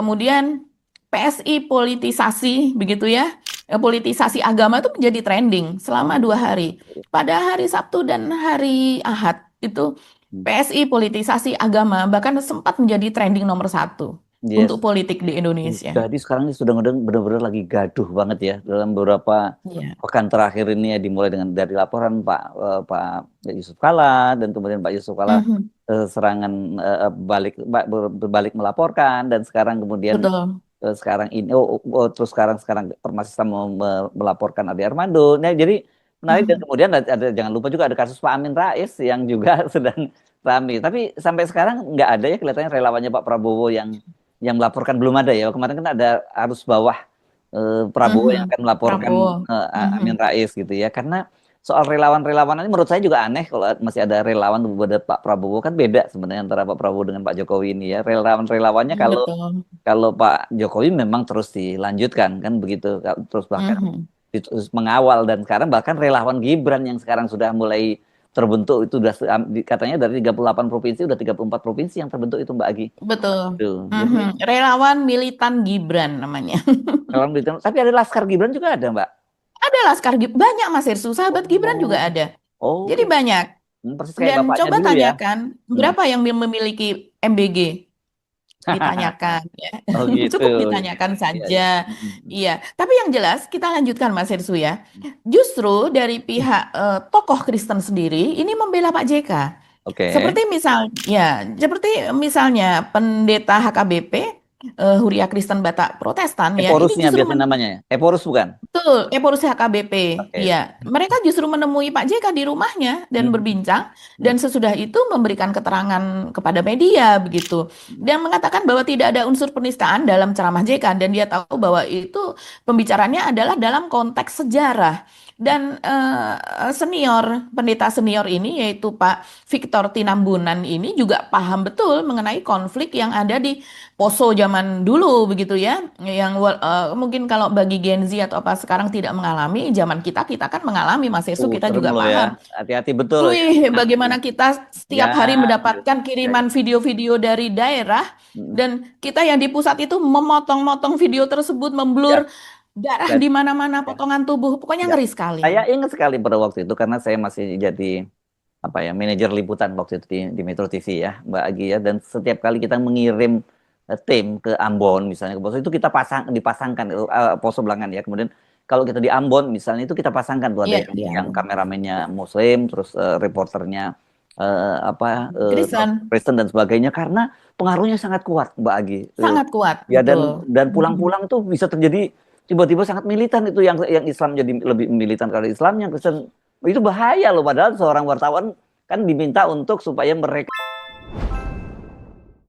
Kemudian PSI politisasi, begitu ya. Politisasi agama itu menjadi trending selama 2 hari. Pada hari Sabtu dan hari Ahad itu Oh, PSI politisasi agama bahkan sempat menjadi trending nomor satu yes. untuk politik di Indonesia. Jadi sekarang ini sudah benar-benar lagi gaduh banget ya dalam beberapa Iya. pekan terakhir ini ya, dimulai dengan dari laporan Pak Yusuf Kala, dan kemudian Pak Yusuf Kala Mhm. serangan berbalik melaporkan, dan sekarang kemudian Betul. sekarang ini terus sekarang Ormas Islam melaporkan Ade Armando. Nah, jadi menarik, dan Mhm. kemudian jangan lupa juga ada kasus Pak Amin Rais yang juga sedang ramai. Tapi sampai sekarang nggak ada ya kelihatannya relawannya Pak Prabowo yang melaporkan, belum ada ya. Kemarin kan ada arus bawah Prabowo yang Mhm. akan melaporkan Prabowo. Amin Mhm. Rais gitu ya. Karena soal relawan-relawan ini menurut saya juga aneh kalau masih ada relawan kepada Pak Prabowo. Kan beda sebenarnya antara Pak Prabowo dengan Pak Jokowi ini ya. Relawan-relawannya kalau Betul. kalau Pak Jokowi memang terus dilanjutkan kan begitu, terus bahkan Mhm. terus mengawal, dan sekarang bahkan relawan Gibran yang sekarang sudah mulai terbentuk itu sudah katanya dari 38 provinsi udah 34 provinsi yang terbentuk itu Mbak Agi. Betul. Tuh. Jadi Mhm. Relawan militan Gibran namanya. relawan Gibran, tapi ada Laskar Gibran juga ada Mbak. Ada Laskar Gibran, banyak Mas Irsu, sahabat Gibran juga Oh, ada. Jadi oke. banyak. Persis kayak Dan bapaknya coba dulu ya. tanyakan Hmm. berapa yang memiliki MBG? Ditanyakan ya. Oh gitu. Cukup ditanyakan Iya, saja. iya. Hmm. Iya, tapi yang jelas kita lanjutkan Mas Irsu ya. Justru dari pihak tokoh Kristen sendiri ini membela Pak JK. Oke. Seperti misalnya pendeta HKBP Huria Kristen Batak Protestan ya, ini Eporusnya justru biasanya namanya ya. Eporus bukan? betul, Eporus HKBP. Oke. Iya, mereka justru menemui Pak JK di rumahnya dan Hmm. berbincang Hmm. dan sesudah itu memberikan keterangan kepada media begitu. Dan mengatakan bahwa tidak ada unsur penistaan dalam ceramah JK dan dia tahu bahwa itu pembicaranya adalah dalam konteks sejarah. Dan senior, pendeta senior ini yaitu Pak Victor Tinambunan ini juga paham betul mengenai konflik yang ada di Poso zaman dulu begitu ya, yang mungkin kalau bagi Gen Z atau apa sekarang tidak mengalami, zaman kita kita kan mengalami Mas Yesu, kita Serem juga loh ya. paham. Hati-hati betul ya. Wih, bagaimana kita Ya, setiap hari mendapatkan ya, kiriman ya. video-video dari daerah Hmm. dan kita yang di pusat itu memotong-motong video tersebut, Ya, memblur darah dan di mana-mana, ya, potongan tubuh, pokoknya ya. ngeri sekali. Saya ingat sekali pada waktu itu karena saya masih jadi apa ya, manajer liputan waktu itu di Metro TV ya, Mbak Agi ya, dan setiap kali kita mengirim tim ke Ambon misalnya ke Poso itu kita dipasangkan Poso Belangan ya. Kemudian kalau kita di Ambon misalnya itu kita pasangkan tuh ada Iya, di yang Ambon. kameramennya Muslim, terus reporternya apa Kristen Kristen dan sebagainya, karena pengaruhnya sangat kuat Mbak Agi. sangat kuat, Ya, dan betul. Mhm. pulang-pulang tuh bisa terjadi tiba-tiba sangat militan itu, yang Islam jadi lebih militan kalau Islam, yang Kristen itu bahaya loh, padahal seorang wartawan kan diminta untuk supaya mereka